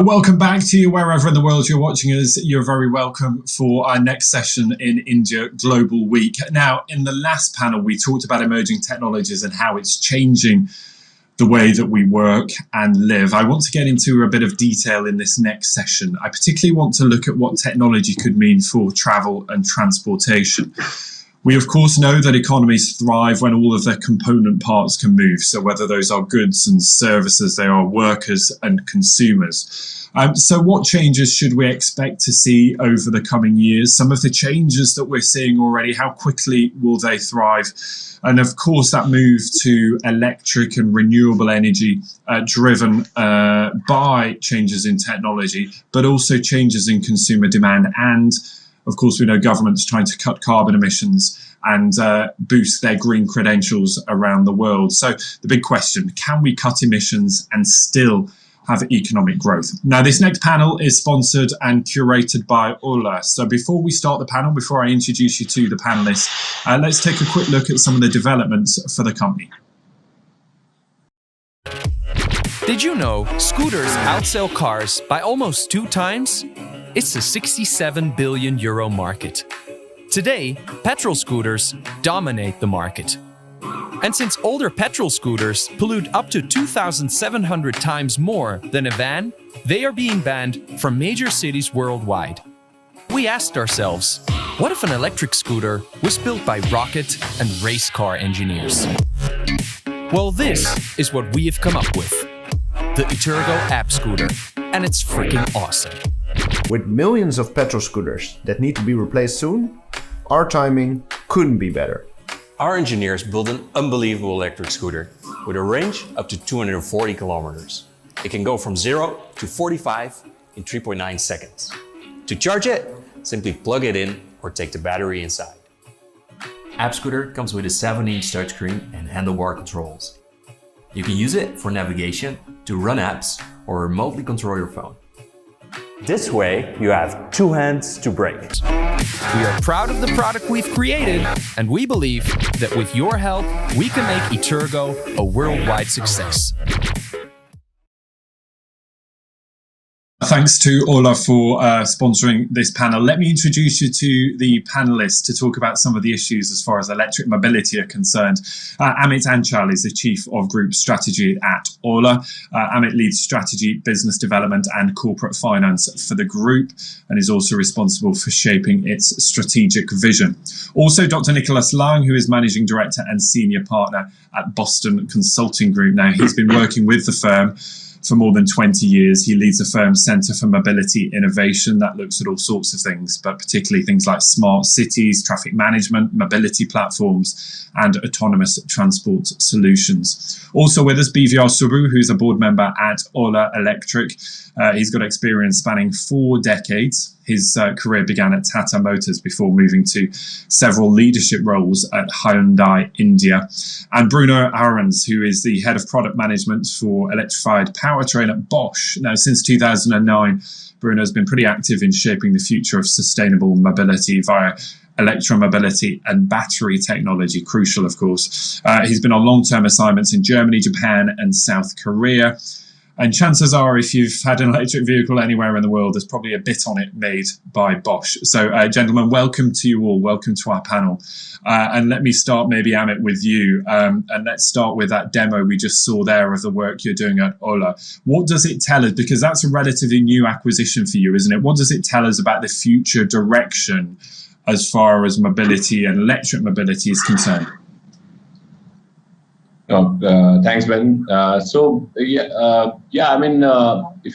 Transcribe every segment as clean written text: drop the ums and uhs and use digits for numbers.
Welcome back to you wherever in the world you're watching us. You're very welcome for our next session in India Global Week. Now, in the last panel, we talked about emerging technologies and how it's changing the way that we work and live. I want to get into a bit of detail in this next session. I particularly want to look at what technology could mean for travel and transportation. We, of course, know that economies thrive when all of their component parts can move. So whether those are goods and services, they are workers and consumers. So what changes should we expect to see over the coming years? Some of the changes that we're seeing already, how quickly will they thrive? And of course, that move to electric and renewable energy driven by changes in technology, but also changes in consumer demand. And of course, we know governments trying to cut carbon emissions and boost their green credentials around the world. So the big question, can we cut emissions and still have economic growth? Now, this next panel is sponsored and curated by Ola. So before we start the panel, before I introduce you to the panelists, let's take a quick look at some of the developments for the company. Did you know scooters outsell cars by almost 2 times? It's a 67 billion euro market. Today, petrol scooters dominate the market. And since older petrol scooters pollute up to 2,700 times more than a van, they are being banned from major cities worldwide. We asked ourselves, what if an electric scooter was built by rocket and race car engineers? Well, this is what we have come up with. The Etergo app scooter. And it's freaking awesome. With millions of petrol scooters that need to be replaced soon, our timing couldn't be better. Our engineers built an unbelievable electric scooter with a range up to 240 kilometers. It can go from 0 to 45 in 3.9 seconds. To charge it, simply plug it in or take the battery inside. App Scooter comes with a 7-inch touchscreen and handlebar controls. You can use it for navigation, to run apps, or remotely control your phone. This way, you have 2 hands to brake. We are proud of the product we've created, and we believe that with your help, we can make Etergo a worldwide success. Thanks to Ola for sponsoring this panel. Let me introduce you to the panelists to talk about some of the issues as far as electric mobility are concerned. Amit Anchal is the Chief of Group Strategy at Ola. Amit leads strategy, business development and corporate finance for the group and is also responsible for shaping its strategic vision. Also, Dr. Nikolaus, who is Managing Director and Senior Partner at Boston Consulting Group. Now, he's been working with the firm for more than 20 years. He leads the firm's Centre for Mobility Innovation that looks at all sorts of things, but particularly things like smart cities, traffic management, mobility platforms, and autonomous transport solutions. Also with us, BVR Subbu, who's a board member at Ola Electric. He's got experience spanning 4 decades. His career began at Tata Motors before moving to several leadership roles at Hyundai India. And Bruno Ahrens, who is the head of product management for electrified powertrain at Bosch. Now, since 2009, Bruno has been pretty active in shaping the future of sustainable mobility via electromobility and battery technology, crucial, of course. He's been on long-term assignments in Germany, Japan, and South Korea. And chances are, if you've had an electric vehicle anywhere in the world, there's probably a bit on it made by Bosch. So, gentlemen, welcome to you all. Welcome to our panel. And let me start, maybe, Amit, with you. And let's start with that demo we just saw there of the work you're doing at Ola. What does it tell us? Because that's a relatively new acquisition for you, isn't it? What does it tell us about the future direction as far as mobility and electric mobility is concerned? Thanks, Ben. If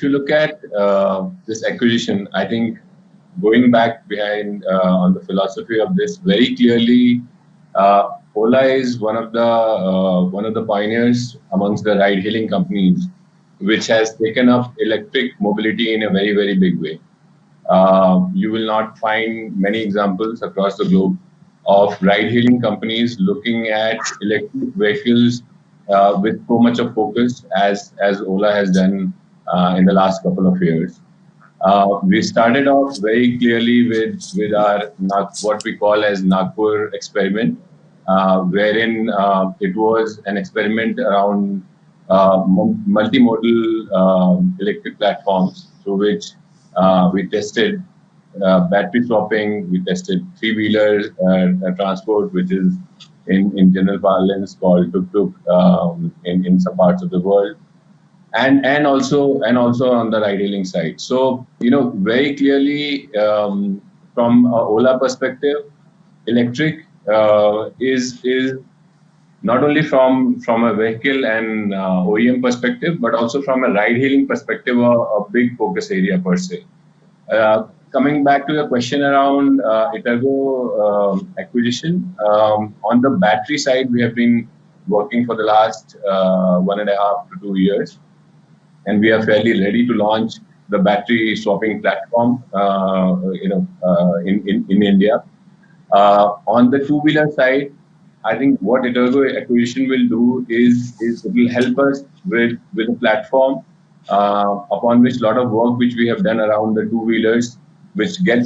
you look at this acquisition, I think going back behind on the philosophy of this, very clearly, Ola is one of the pioneers amongst the ride-hailing companies, which has taken up electric mobility in a very, very big way. You will not find many examples across the globe of ride-hailing companies looking at electric vehicles with so much of focus as Ola has done in the last couple of years. We started off very clearly with our what we call as Nagpur experiment, wherein it was an experiment around multimodal electric platforms, through which we tested battery swapping, we tested three-wheeler transport, which is in general parlance called tuk-tuk in some parts of the world, and also on the ride-hailing side. So very clearly from a Ola perspective, electric is not only from a vehicle and OEM perspective, but also from a ride-hailing perspective, a big focus area per se. Coming back to the question around Itergo acquisition, on the battery side, we have been working for the last 1.5 to 2 years, and we are fairly ready to launch the battery swapping platform, in India. On the two-wheeler side, I think what Itergo acquisition will do is it will help us with a platform upon which a lot of work which we have done around the two-wheelers, which will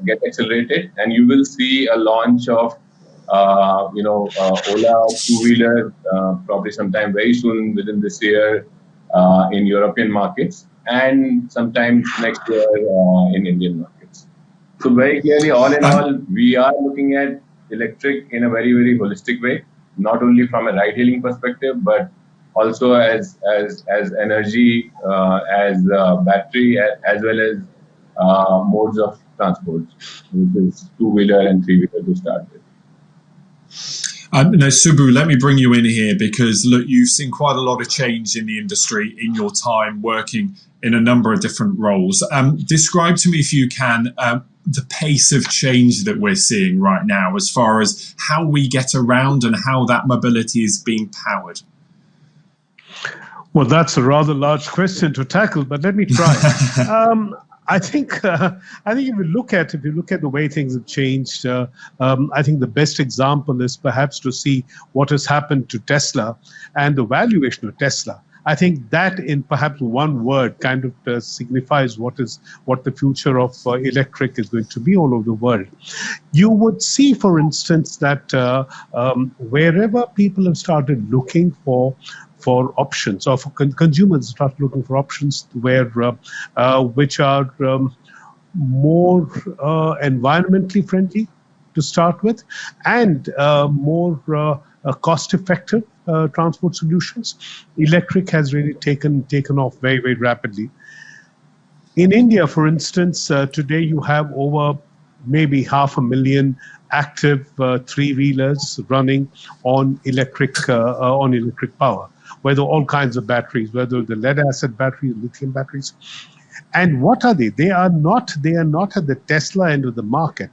get accelerated, and you will see a launch of Ola two-wheeler probably sometime very soon within this year in European markets, and sometime next year in Indian markets. So very clearly, all in all, we are looking at electric in a very, very holistic way, not only from a ride-hailing perspective, but also as energy, as battery, as well as modes of transport, which is two-wheeler and three-wheeler to start with. Now, Subbu, let me bring you in here because, look, you've seen quite a lot of change in the industry in your time working in a number of different roles. Describe to me, if you can, the pace of change that we're seeing right now as far as how we get around and how that mobility is being powered. Well, that's a rather large question to tackle, but let me try. I think if you look at the way things have changed, I think the best example is perhaps to see what has happened to Tesla and the valuation of Tesla. I think that, in perhaps one word, kind of signifies what the future of electric is going to be all over the world. You would see, for instance, that wherever people have started looking for options, or for consumers start looking for options which are more environmentally friendly to start with, and more cost-effective transport solutions, electric has really taken off very, very rapidly. In India, for instance, today you have over maybe 500,000 active three-wheelers running on electric power, whether all kinds of batteries, whether the lead-acid batteries, lithium batteries. And what are they? They are not at the Tesla end of the market.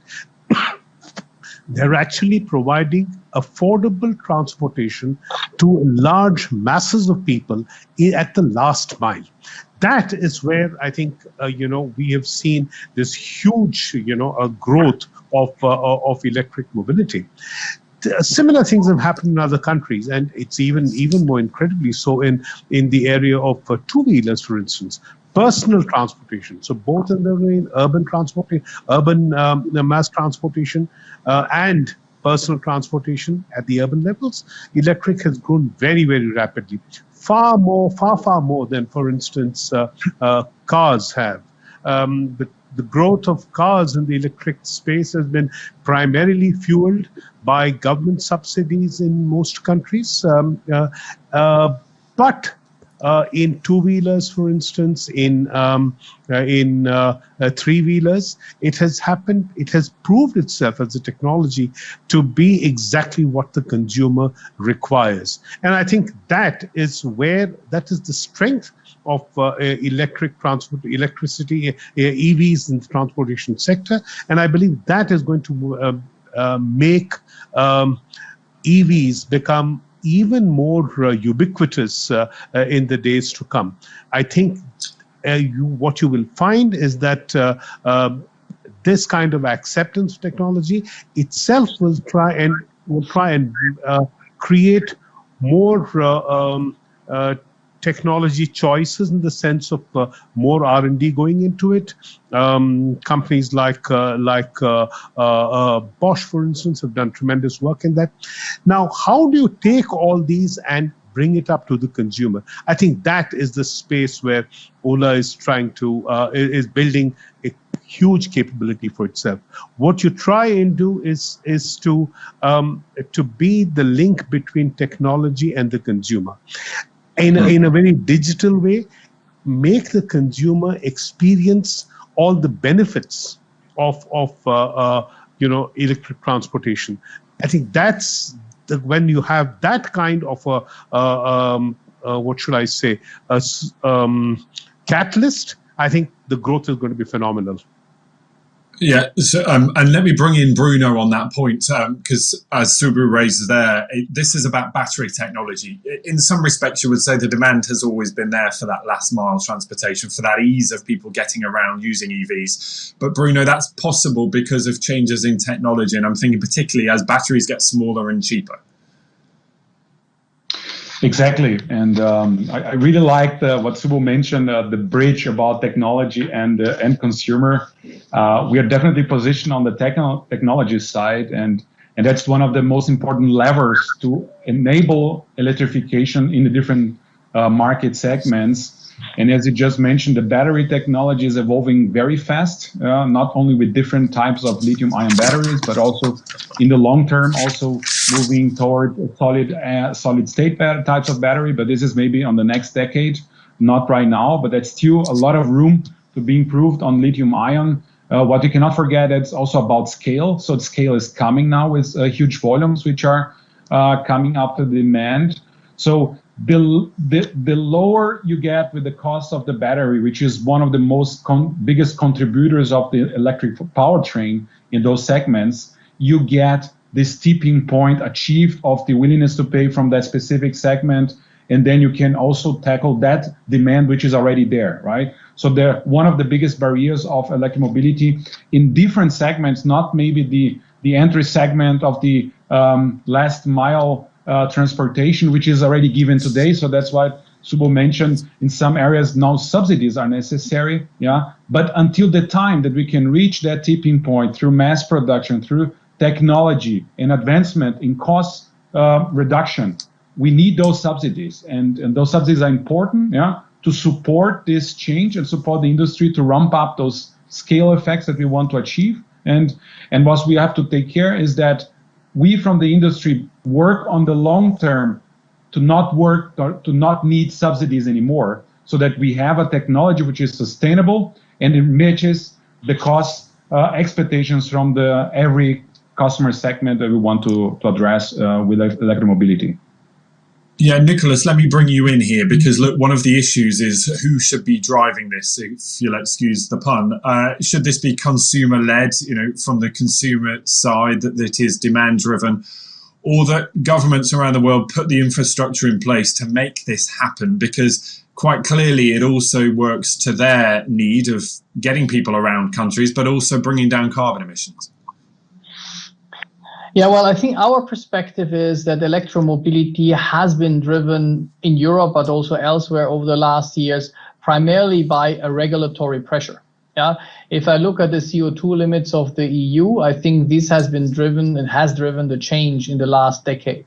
They're actually providing affordable transportation to large masses of people at the last mile. That is where I think we have seen this huge growth of electric mobility. Similar things have happened in other countries, and it's even more incredibly so in the area of two-wheelers, for instance. Personal transportation, so both in the urban transportation, urban mass transportation, and personal transportation at the urban levels, electric has grown very, very rapidly, far more than, for instance, cars have. The growth of cars in the electric space has been primarily fueled by government subsidies in most countries, but in two-wheelers, for instance, in three-wheelers, it has proved itself as a technology to be exactly what the consumer requires. And I think that is the strength of electricity, EVs in the transportation sector. And I believe that is going to make EVs become even more ubiquitous in the days to come. I think what you will find is that this kind of acceptance of technology itself will try and create more technology choices, in the sense of more R&D going into it. Companies like Bosch, for instance, have done tremendous work in that. Now, how do you take all these and bring it up to the consumer. I think that is the space where Ola is trying to, is building a huge capability for itself. What you try and do is to be the link between technology and the consumer in a very digital way, make the consumer experience all the benefits of electric transportation. I think that's when you have that kind of what should I say, catalyst, I think the growth is going to be phenomenal. Yeah, so, and let me bring in Bruno on that point, because as Subbu raises there, this is about battery technology. In some respects, you would say the demand has always been there for that last mile transportation, for that ease of people getting around using EVs. But Bruno, that's possible because of changes in technology, and I'm thinking particularly as batteries get smaller and cheaper. Exactly, and I really liked what Subbu mentioned, the bridge about technology and end consumer. We are definitely positioned on the technology side, and that's one of the most important levers to enable electrification in the different market segments. And as you just mentioned, the battery technology is evolving very fast, not only with different types of lithium-ion batteries, but also in the long term, also moving toward solid-state types of battery. But this is maybe on the next decade, not right now. But that's still a lot of room to be improved on lithium-ion. What you cannot forget, it's also about scale. So the scale is coming now with huge volumes, which are coming up to demand. So the lower you get with the cost of the battery, which is one of the most biggest contributors of the electric powertrain in those segments, you get this tipping point achieved of the willingness to pay from that specific segment, and then you can also tackle that demand which is already there, right? So they're one of the biggest barriers of electromobility in different segments, not maybe the entry segment of the last mile transportation, which is already given today. So that's why Subbu mentioned in some areas now subsidies are necessary. Yeah, but until the time that we can reach that tipping point through mass production, through technology and advancement in cost reduction, we need those subsidies, and those subsidies are important. Yeah, to support this change and support the industry to ramp up those scale effects that we want to achieve. And what we have to take care is that we from the industry work on the long term to not need subsidies anymore, so that we have a technology which is sustainable and it matches the cost expectations from every customer segment that we want to address with electromobility. Yeah, Nikolaus, let me bring you in here, because look, one of the issues is who should be driving this, if you'll excuse the pun. Should this be consumer-led, from the consumer side, that it is demand-driven, or that governments around the world put the infrastructure in place to make this happen? Because quite clearly it also works to their need of getting people around countries, but also bringing down carbon emissions. Yeah, well, I think our perspective is that electromobility has been driven in Europe, but also elsewhere over the last years, primarily by a regulatory pressure. Yeah, if I look at the CO2 limits of the EU, I think this has been driven and has driven the change in the last decade.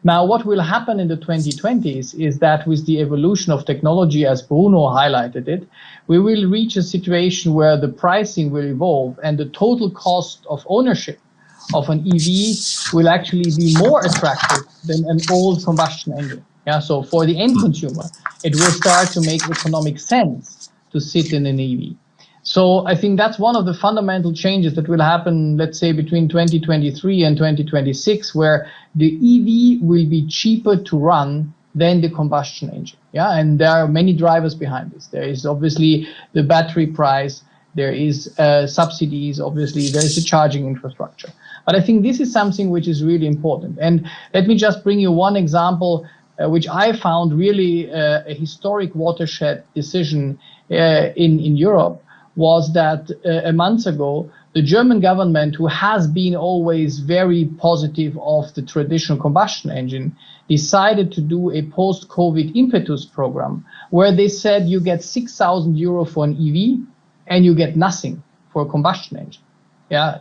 Now, what will happen in the 2020s is that with the evolution of technology, as Bruno highlighted it, we will reach a situation where the pricing will evolve and the total cost of ownership of an EV will actually be more attractive than an old combustion engine. Yeah, so for the end consumer, it will start to make economic sense to sit in an EV. So I think that's one of the fundamental changes that will happen, let's say, between 2023 and 2026, where the EV will be cheaper to run than the combustion engine. Yeah, and there are many drivers behind this. There is obviously the battery price, there is subsidies, obviously, there is the charging infrastructure. But I think this is something which is really important. And let me just bring you one example, which I found really a historic watershed decision in Europe, was that a month ago, the German government, who has been always very positive of the traditional combustion engine, decided to do a post-COVID impetus program where they said you get €6,000 for an EV and you get nothing for a combustion engine.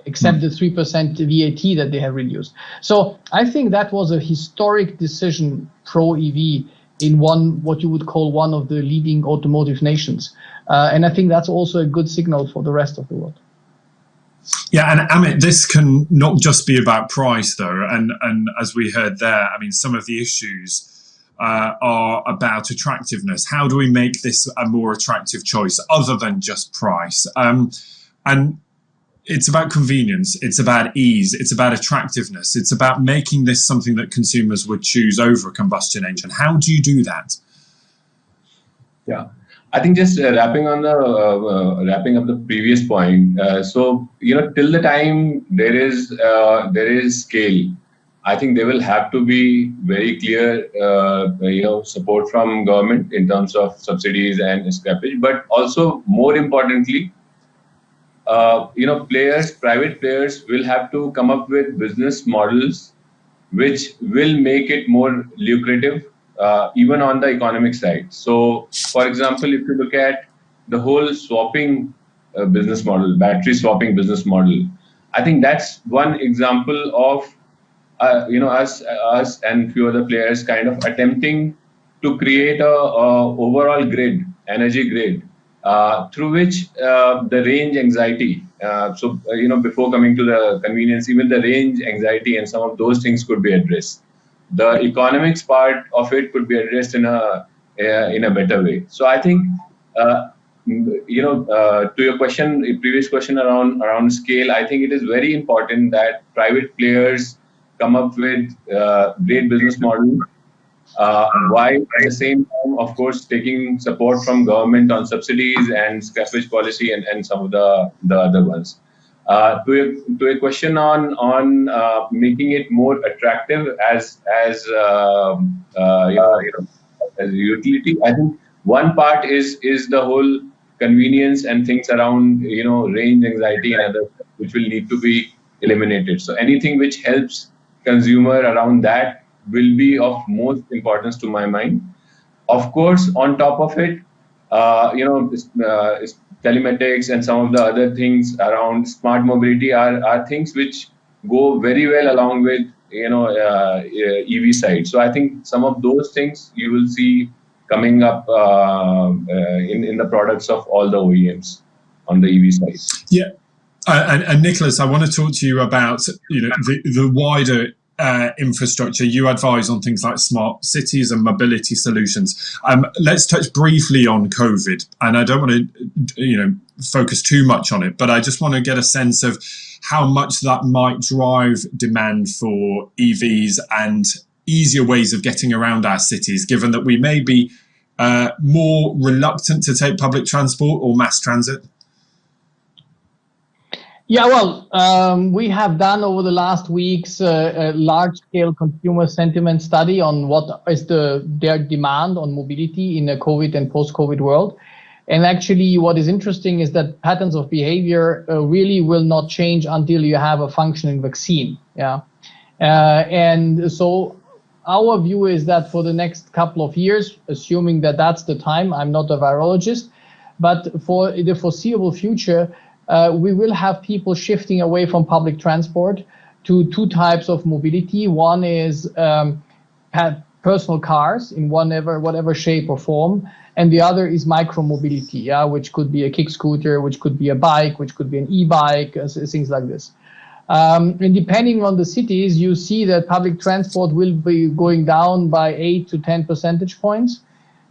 except the 3% VAT that they have reduced. So I think that was a historic decision pro EV in what you would call one of the leading automotive nations. And I think that's also a good signal for the rest of the world. Yeah, and Amit, this can not just be about price, though. And as we heard there, I mean, some of the issues are about attractiveness. How do we make this a more attractive choice other than just price? And it's about convenience, it's about ease, it's about attractiveness, it's about making this something that consumers would choose over a combustion engine. How do you do that? Yeah, I think just wrapping up the previous point. So till the time there is scale, I think there will have to be very clear support from government in terms of subsidies and scrappage, but also more importantly, private players will have to come up with business models which will make it more lucrative, even on the economic side. So, for example, if you look at the whole swapping business model, battery swapping business model, I think that's one example of us and few other players kind of attempting to create a overall grid, energy grid, through which the range anxiety. Before coming to the convenience, even the range anxiety and some of those things could be addressed. The economics part of it could be addressed in a better way. So I think to your question, previous question around scale, I think it is very important that private players come up with great business models, while at the same time, of course, taking support from government on subsidies and scrappage policy and some of the other ones. To a question on making it more attractive as a utility, I think one part is the whole convenience and things around range anxiety and other, which will need to be eliminated. So anything which helps consumer around that will be of most importance to my mind. Of course, on top of it, telematics and some of the other things around smart mobility are things which go very well along with EV side. So I think some of those things you will see coming up in the products of all the OEMs on the EV side. Yeah. And Nikolaus, I want to talk to you about the wider infrastructure. You advise on things like smart cities and mobility solutions. Let's touch briefly on COVID, and I don't want to focus too much on it, but I just want to get a sense of how much that might drive demand for EVs and easier ways of getting around our cities, given that we may be more reluctant to take public transport or mass transit. Yeah, well, we have done over the last weeks a large-scale consumer sentiment study on what is their demand on mobility in a COVID and post-COVID world. And actually, what is interesting is that patterns of behavior really will not change until you have a functioning vaccine. Yeah, and so our view is that for the next couple of years, assuming that that's the time, I'm not a virologist, but for the foreseeable future, we will have people shifting away from public transport to two types of mobility. One is personal cars in whatever shape or form, and the other is micro-mobility, which could be a kick scooter, which could be a bike, which could be an e-bike, things like this. And depending on the cities, you see that public transport will be going down by 8 to 10 percentage points.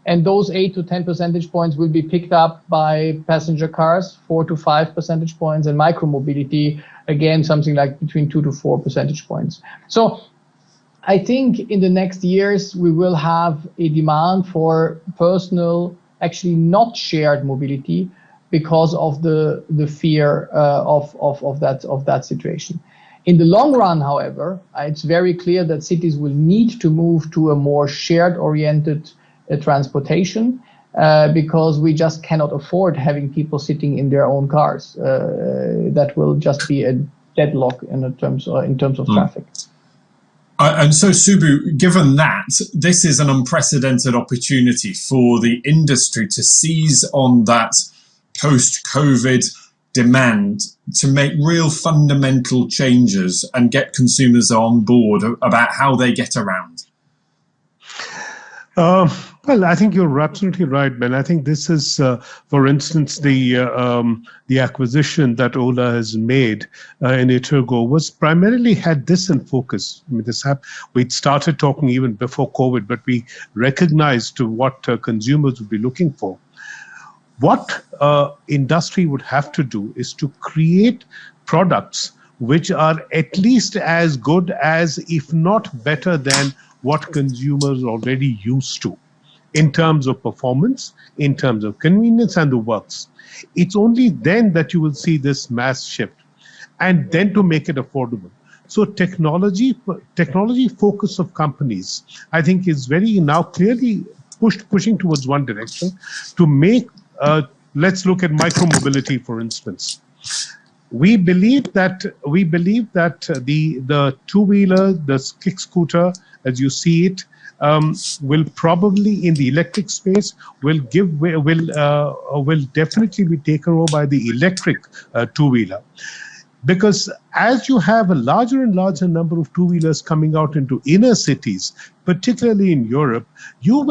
And those 8 to 10 percentage points will be picked up by passenger cars, 4 to 5 percentage points, and micromobility, again, something like between 2 to 4 percentage points. So I think in the next years, we will have a demand for personal, actually not shared mobility because of the fear of that situation. In the long run, however, it's very clear that cities will need to move to a more shared-oriented transportation because we just cannot afford having people sitting in their own cars. That will just be a deadlock in terms of traffic. And so, Subbu, given that, this is an unprecedented opportunity for the industry to seize on that post-COVID demand to make real fundamental changes and get consumers on board about how they get around? Well, I think you're absolutely right, Ben. I think this is, for instance, the acquisition that Ola has made in Itergo was primarily had this in focus. I mean, we'd started talking even before COVID, but we recognized what consumers would be looking for. What industry would have to do is to create products which are at least as good as, if not better than, what consumers are already used to in terms of performance, in terms of convenience and the works. It's only then that you will see this mass shift, and then to make it affordable. So technology focus of companies, I think, is very now clearly pushing towards one direction to make, let's look at micromobility, for instance. We believe that the two-wheeler, the kick scooter, as you see it, will probably in the electric space will definitely be taken over by the electric two-wheeler. Because as you have a larger and larger number of two-wheelers coming out into inner cities, particularly in Europe, you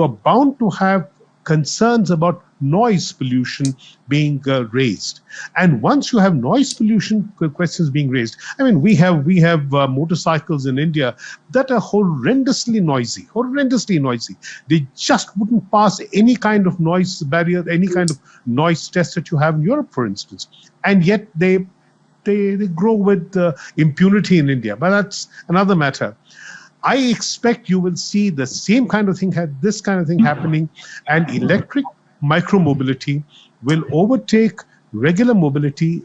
are bound to have concerns about noise pollution being raised. And once you have noise pollution questions being raised, I mean, we have motorcycles in India that are horrendously noisy. They just wouldn't pass any kind of noise barrier, any kind of noise test that you have in Europe, for instance. And yet they grow with impunity in India. But that's another matter. I expect you will see the same kind of thing, this kind of thing happening, and electric micromobility will overtake regular mobility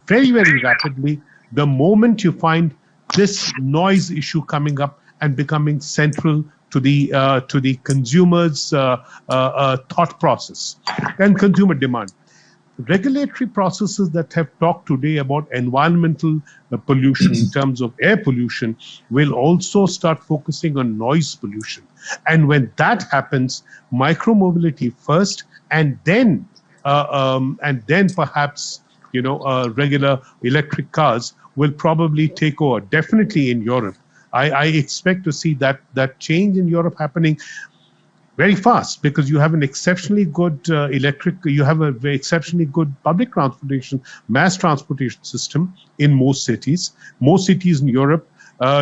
very, very rapidly the moment you find this noise issue coming up and becoming central to the consumer's thought process and consumer demand. Regulatory processes that have talked today about environmental pollution in terms of air pollution will also start focusing on noise pollution. And when that happens, micromobility first, and then perhaps regular electric cars will probably take over. Definitely in Europe, I expect to see that change in Europe happening very fast, because you have an exceptionally good you have a very exceptionally good public transportation, mass transportation system in most cities. Most cities in Europe,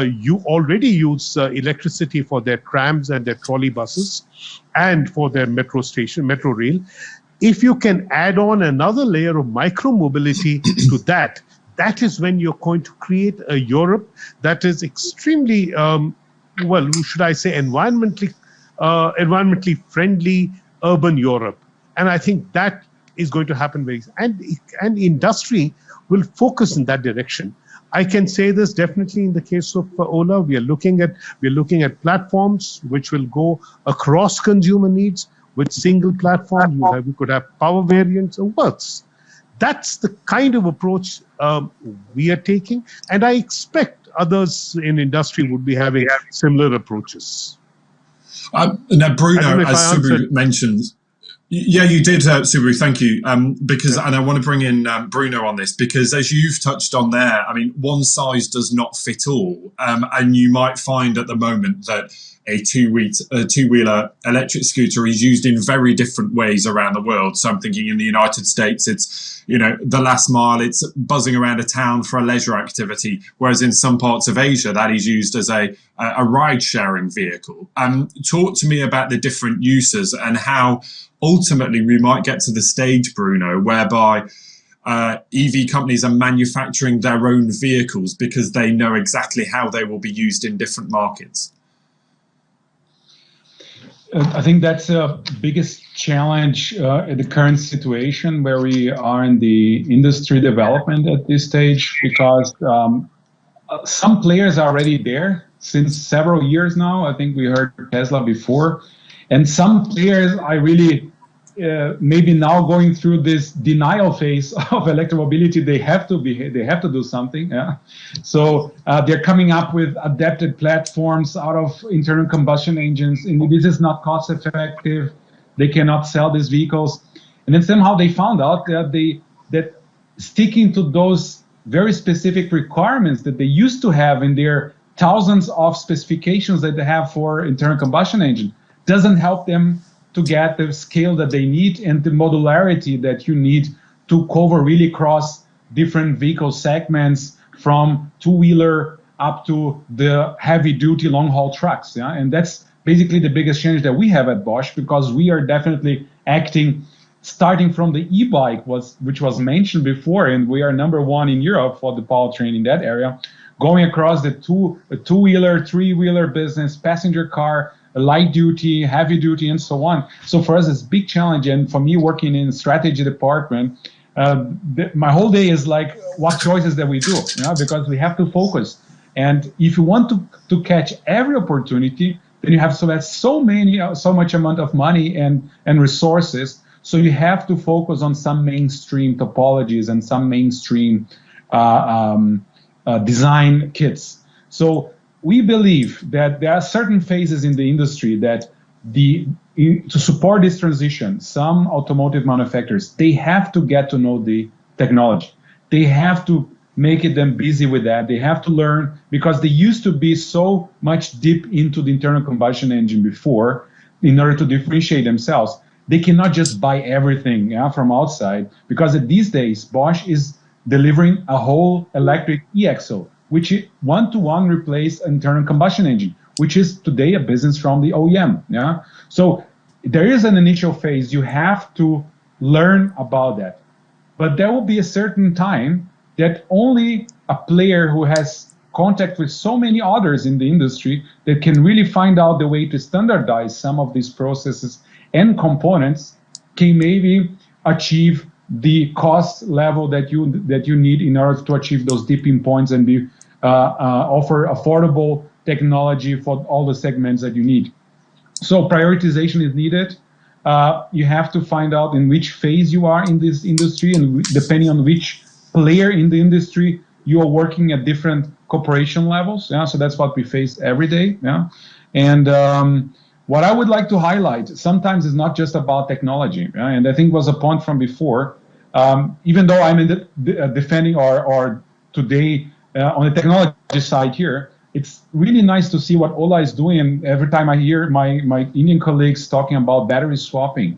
you already use electricity for their trams and their trolley buses and for their metro rail. If you can add on another layer of micro-mobility to that is when you're going to create a Europe that is extremely, should I say, environmentally friendly urban Europe. And I think that is going to happen very soon. And industry will focus in that direction. I can say this definitely in the case of Ola. We are looking at platforms which will go across consumer needs with single platform. We could have power variants or works. That's the kind of approach we are taking, and I expect others in industry would be having similar approaches. Now, Bruno, as Subbu mentioned, yeah, you did, Subbu. Thank you. And I want to bring in Bruno on this, because as you've touched on there, I mean, one size does not fit all, and you might find at the moment that a two-wheeler electric scooter is used in very different ways around the world. So I'm thinking in the United States, it's, the last mile, it's buzzing around a town for a leisure activity, whereas in some parts of Asia, that is used as a ride-sharing vehicle. Talk to me about the different uses and how ultimately we might get to the stage, Bruno, whereby EV companies are manufacturing their own vehicles because they know exactly how they will be used in different markets. I think that's the biggest challenge in the current situation where we are in the industry development at this stage, because some players are already there since several years now. I think we heard Tesla before, and some players are really maybe now going through this denial phase of electromobility. They have to do something. Yeah. So they're coming up with adapted platforms out of internal combustion engines, and this is not cost effective. They cannot sell these vehicles, and then somehow they found out that sticking to those very specific requirements that they used to have in their thousands of specifications that they have for internal combustion engine doesn't help them to get the scale that they need and the modularity that you need to cover really across different vehicle segments, from two-wheeler up to the heavy-duty long-haul trucks. Yeah? And that's basically the biggest change that we have at Bosch, because we are definitely acting starting from the e-bike, which was mentioned before, and we are number one in Europe for the powertrain in that area, going across the two-wheeler, three-wheeler business, passenger car, light duty, heavy duty, and so on. So for us, it's a big challenge. And for me, working in strategy department, my whole day is like what choices that we do, you know, because we have to focus. And if you want to catch every opportunity, then you have so much amount of money and resources. So you have to focus on some mainstream topologies and some mainstream design kits. So we believe that there are certain phases in the industry that to support this transition, some automotive manufacturers, they have to get to know the technology. They have to make them busy with that. They have to learn, because they used to be so much deep into the internal combustion engine before in order to differentiate themselves. They cannot just buy everything from outside, because these days Bosch is delivering a whole electric e-axle, which one-to-one replace internal combustion engine, which is today a business from the OEM. Yeah, so there is an initial phase. You have to learn about that, but there will be a certain time that only a player who has contact with so many others in the industry that can really find out the way to standardize some of these processes and components can maybe achieve the cost level that you need in order to achieve those dipping points and offer affordable technology for all the segments that you need. So prioritization is needed. You have to find out in which phase you are in this industry, and depending on which player in the industry, you are working at different cooperation levels. Yeah, so that's what we face every day. Yeah, and what I would like to highlight, sometimes it's not just about technology, and I think was a point from before. Even though I'm in defending or today on the technology side here, it's really nice to see what Ola is doing. And every time I hear my Indian colleagues talking about battery swapping,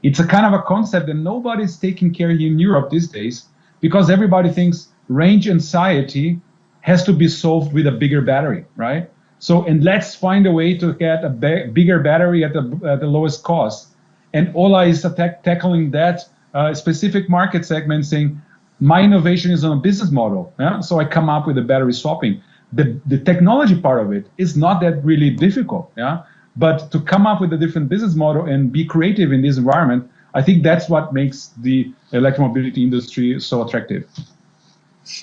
it's a kind of a concept that nobody's taking care here in Europe these days, because everybody thinks range anxiety has to be solved with a bigger battery, right? So, and let's find a way to get a bigger battery at the lowest cost. And Ola is tackling that specific market segment, saying, my innovation is on a business model. Yeah? So I come up with a battery swapping. The technology part of it is not that really difficult. Yeah? But to come up with a different business model and be creative in this environment, I think that's what makes the electromobility industry so attractive.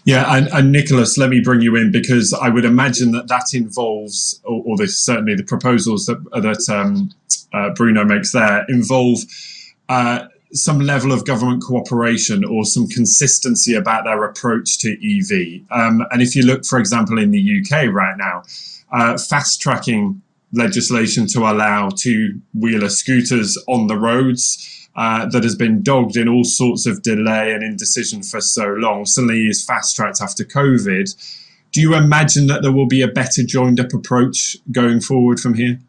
Yeah, and Nikolaus, let me bring you in, because I would imagine that involves, or this, certainly the proposals that Bruno makes there involve some level of government cooperation or some consistency about their approach to EV. And if you look, for example, in the UK right now, fast-tracking legislation to allow two-wheeler scooters on the roads that has been dogged in all sorts of delay and indecision for so long, suddenly is fast-tracked after COVID. Do you imagine that there will be a better joined-up approach going forward from here?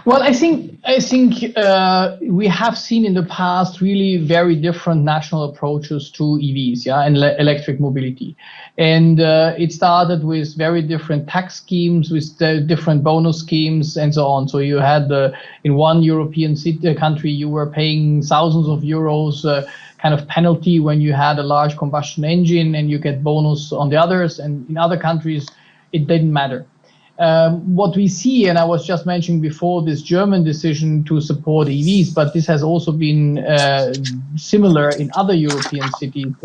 Well, I think we have seen in the past really very different national approaches to EVs, and electric mobility. And it started with very different tax schemes, with different bonus schemes, and so on. So you had in one European country, you were paying thousands of euros kind of penalty when you had a large combustion engine, and you get bonus on the others. And in other countries, it didn't matter. What we see, and I was just mentioning before, this German decision to support EVs, but this has also been similar in other European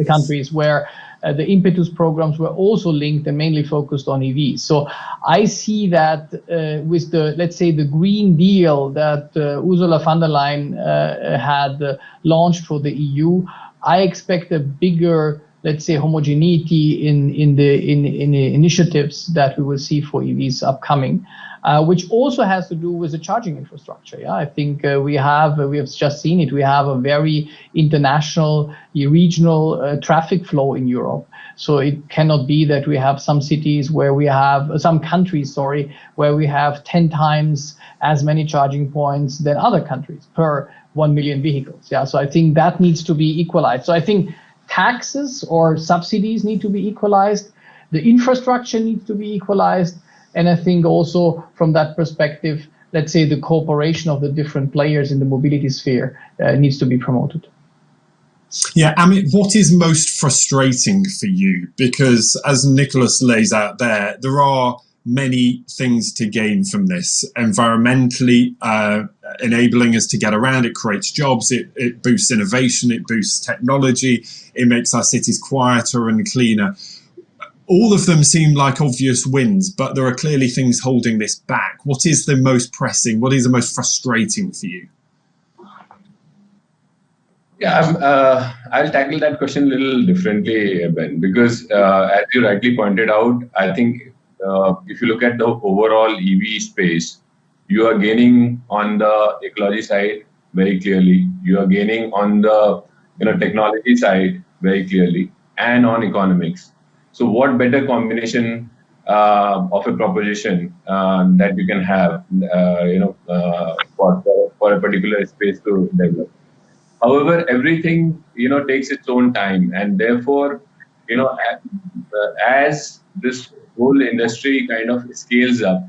countries where the impetus programs were also linked and mainly focused on EVs. So I see that with let's say the Green Deal that Ursula von der Leyen had launched for the EU, I expect a bigger, let's say, homogeneity in the initiatives that we will see for EVs upcoming, which also has to do with the charging infrastructure. Yeah, I think we have just seen it. We have a very international, regional traffic flow in Europe. So it cannot be that we have some cities where we have some countries, where we have 10 times as many charging points than other countries per 1 million vehicles. Yeah, so I think that needs to be equalized. So I think taxes or subsidies need to be equalized. The infrastructure needs to be equalized. And I think also from that perspective, let's say the cooperation of the different players in the mobility sphere needs to be promoted. Yeah, Amit, what is most frustrating for you? Because as Nikolaus lays out there are many things to gain from this. Environmentally, enabling us to get around, it creates jobs, it boosts innovation, it boosts technology, it makes our cities quieter and cleaner. All of them seem like obvious wins, but there are clearly things holding this back. What is the most pressing? What is the most frustrating for you? Yeah, I'll tackle that question a little differently, Ben, because as you rightly pointed out, I think if you look at the overall EV space, you are gaining on the ecology side very clearly. You are gaining on the technology side very clearly, and on economics. So what better combination of a proposition that you can have, for a particular space to develop. However, everything takes its own time, and therefore, as this whole industry kind of scales up,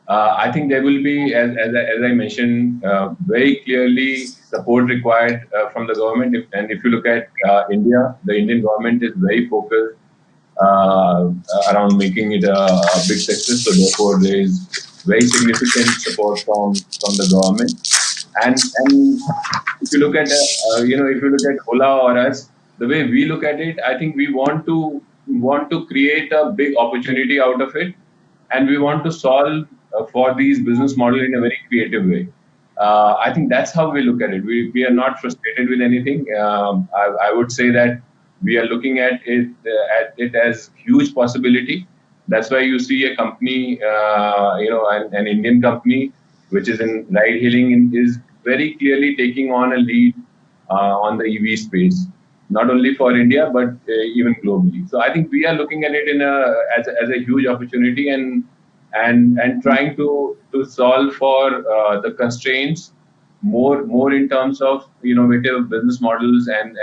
I think there will be, as I mentioned, very clearly support required from the government. If you look at India, the Indian government is very focused around making it a big success. So therefore, there is very significant support from the government. And if you look at Ola or us, the way we look at it, I think we want to create a big opportunity out of it, and we want to solve for these business models in a very creative way. I think that's how we look at it. We are not frustrated with anything. I would say that we are looking at it as huge possibility. That's why you see a company, an Indian company, which is in ride-hailing, is very clearly taking on a lead on the EV space, not only for India but even globally. So I think we are looking at it as a huge opportunity and trying to solve for the constraints more in terms of innovative business models and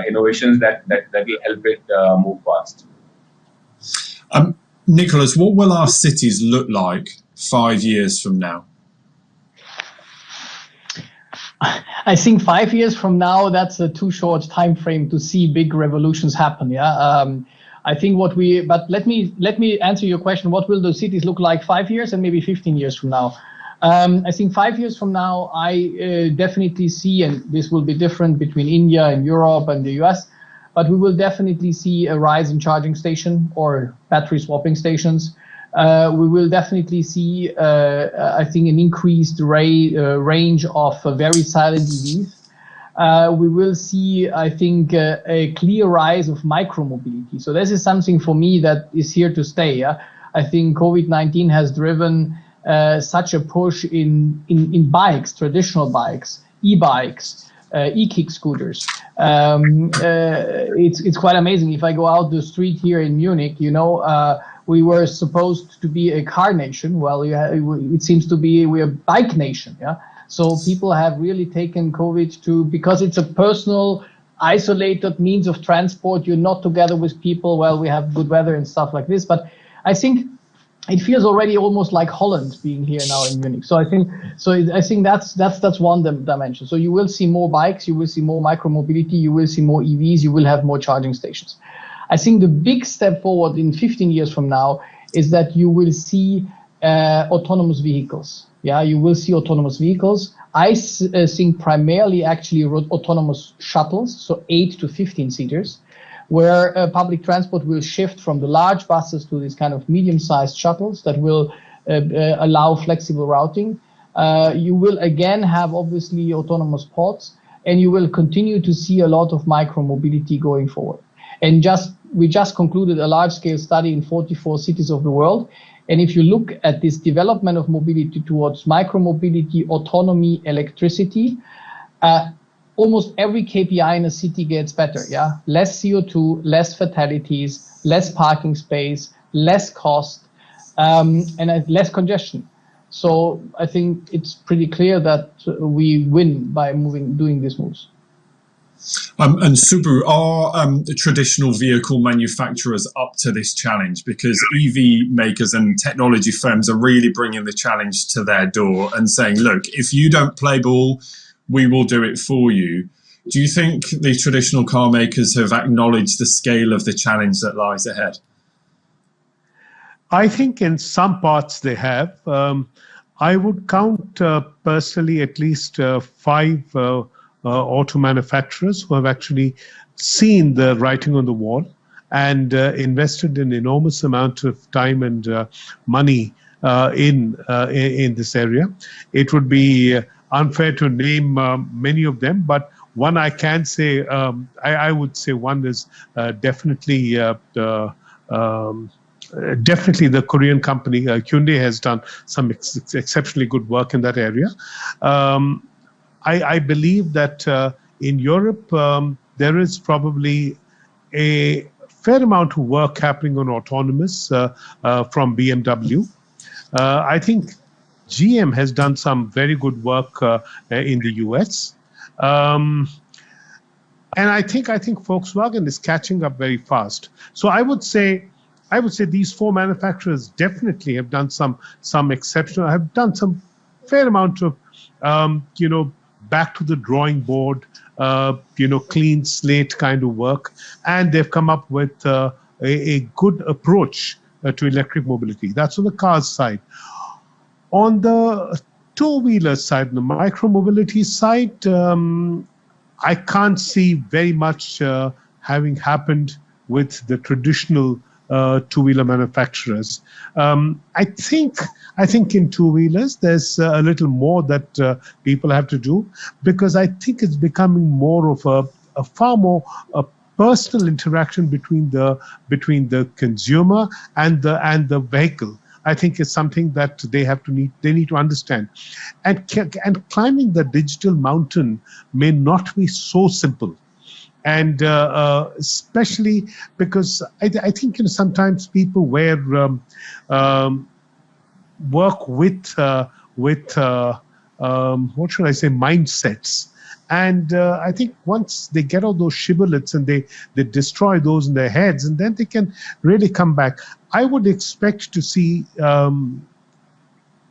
innovations that will help it move fast. Nikolaus, what will our cities look like 5 years from now? I think 5 years from now, that's a too short time frame to see big revolutions happen. Yeah, I think but let me answer your question. What will the cities look like 5 years and maybe 15 years from now? I think 5 years from now, I definitely see, and this will be different between India and Europe and the US, but we will definitely see a rise in charging station or battery swapping stations. We will definitely see, I think, an increased range of very silent EVs. We will see, I think, a clear rise of micromobility. So this is something for me that is here to stay. Yeah? I think COVID-19 has driven such a push in bikes, traditional bikes, e-bikes, e-kick scooters. It's quite amazing. If I go out the street here in Munich, we were supposed to be a car nation. Well, it seems to be we're a bike nation. Yeah. So people have really taken COVID because it's a personal, isolated means of transport. You're not together with people. Well, we have good weather and stuff like this. But I think it feels already almost like Holland being here now in Munich. So I think that's one dimension. So you will see more bikes, you will see more micromobility, you will see more EVs, you will have more charging stations. I think the big step forward in 15 years from now is that you will see autonomous vehicles. Yeah, you will see autonomous vehicles. I think primarily actually autonomous shuttles, so 8 to 15 seaters, where public transport will shift from the large buses to these kind of medium-sized shuttles that will allow flexible routing. You will again have obviously autonomous pods. and you will continue to see a lot of micromobility going forward. And we just concluded a large-scale study in 44 cities of the world. And if you look at this development of mobility towards micromobility, autonomy, electricity, almost every KPI in a city gets better. Yeah, less CO2, less fatalities, less parking space, less cost, and less congestion. So I think it's pretty clear that we win by doing these moves. And Subbu, are the traditional vehicle manufacturers up to this challenge? Because EV makers and technology firms are really bringing the challenge to their door and saying, look, if you don't play ball, we will do it for you. Do you think the traditional car makers have acknowledged the scale of the challenge that lies ahead? I think in some parts they have. I would count personally at least 5 auto manufacturers who have actually seen the writing on the wall and invested an enormous amount of time and money in this area. It would be unfair to name many of them, but one I can say, I would say one is definitely the Korean company. Hyundai has done some exceptionally good work in that area. I believe that in Europe, there is probably a fair amount of work happening on autonomous from BMW. I think GM has done some very good work in the US. And I think Volkswagen is catching up very fast. So I would say these 4 manufacturers definitely have done some exceptional, have done some fair amount of, back to the drawing board, clean slate kind of work. And they've come up with a good approach to electric mobility. That's on the cars side. On the two-wheeler side, the micromobility side, I can't see very much having happened with the traditional two-wheeler manufacturers. I think in two-wheelers there's a little more that people have to do, because I think it's becoming more of a far more personal interaction between the consumer and the vehicle. I think it's something that they need to understand, and climbing the digital mountain may not be so simple. And especially because I think sometimes people work with what should I say, mindsets. And I think once they get all those shibboleths and they destroy those in their heads, and then they can really come back. I would expect to see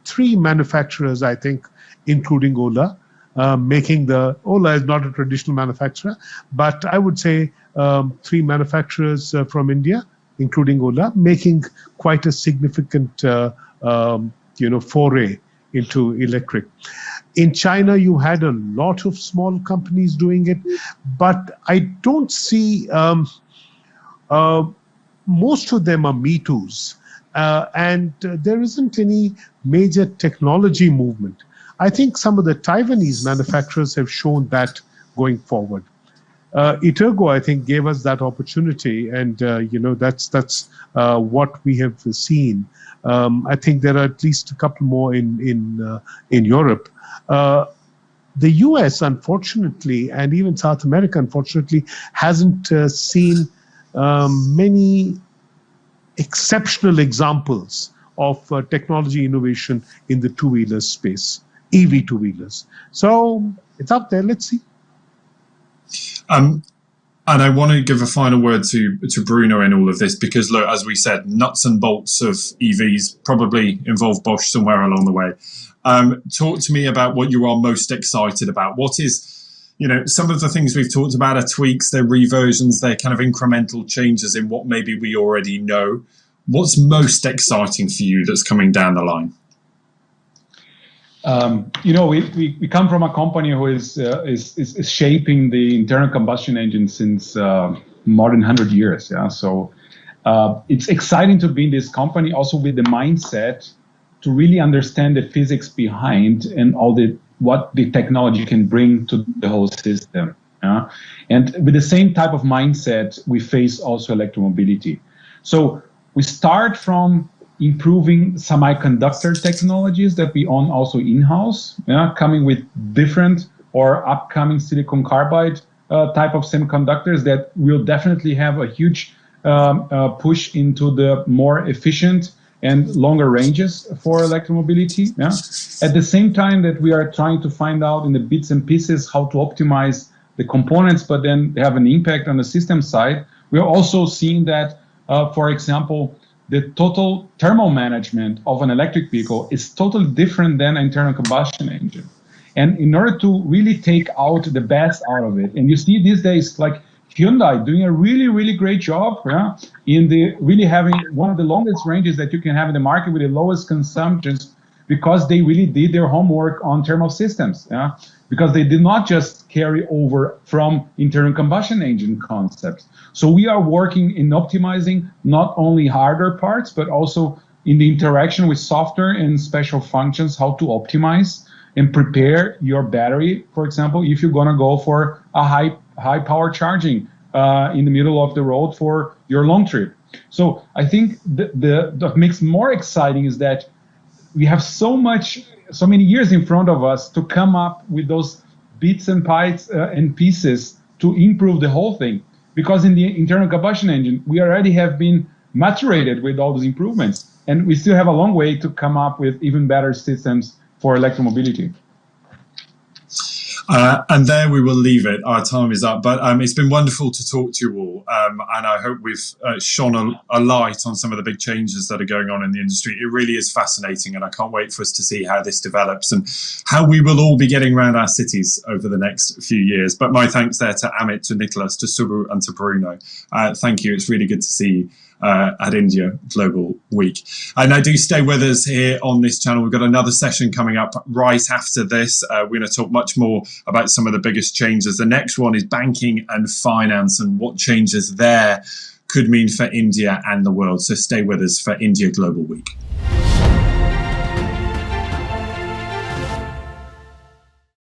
3 manufacturers, I think, including Ola, Ola is not a traditional manufacturer, but I would say 3 manufacturers from India, including Ola, making quite a significant foray into electric. In China, you had a lot of small companies doing it, but I don't see, most of them are Me Too's, and there isn't any major technology movement. I think some of the Taiwanese manufacturers have shown that going forward. Itergo, I think, gave us that opportunity, and that's what we have seen. I think there are at least a couple more in Europe. The US, unfortunately, and even South America, unfortunately, hasn't seen many exceptional examples of technology innovation in the two-wheeler space, EV two-wheelers. So it's out there. Let's see. And I want to give a final word to Bruno in all of this, because look, as we said, nuts and bolts of EVs probably involve Bosch somewhere along the way. Talk to me about what you are most excited about. What is, some of the things we've talked about are tweaks, they're reversions, they're kind of incremental changes in what maybe we already know. What's most exciting for you that's coming down the line? We come from a company who is shaping the internal combustion engine since more than 100 years. Yeah, so it's exciting to be in this company, also with the mindset to really understand the physics behind and all the what the technology can bring to the whole system. And with the same type of mindset, we face also electromobility. So we start from improving semiconductor technologies that we own also in-house, coming with different or upcoming silicon carbide type of semiconductors that will definitely have a huge push into the more efficient and longer ranges for electromobility. At the same time that we are trying to find out in the bits and pieces how to optimize the components, but then have an impact on the system side, we are also seeing that, for example, the total thermal management of an electric vehicle is totally different than an internal combustion engine. And in order to really take out the best out of it, and you see these days like Hyundai doing a really, really great job in the really having one of the longest ranges that you can have in the market with the lowest consumptions, because they really did their homework on thermal systems, because they did not just carry over from internal combustion engine concepts. So we are working in optimizing not only hardware parts, but also in the interaction with software and special functions, how to optimize and prepare your battery, for example, if you're gonna go for a high power charging in the middle of the road for your long trip. So I think what makes more exciting is that we have so many years in front of us to come up with those bits and bytes and pieces to improve the whole thing. Because in the internal combustion engine, we already have been maturated with all those improvements, and we still have a long way to come up with even better systems for electromobility. And there we will leave it. Our time is up, but it's been wonderful to talk to you all. And I hope we've shone a light on some of the big changes that are going on in the industry. It really is fascinating, and I can't wait for us to see how this develops and how we will all be getting around our cities over the next few years. But my thanks there to Amit, to Nikolaus, to Subbu, and to Bruno. Thank you. It's really good to see you at India Global Week. And now do stay with us here on this channel. We've got another session coming up right after this. We're going to talk much more about some of the biggest changes. The next one is banking and finance and what changes there could mean for India and the world. So stay with us for India Global Week.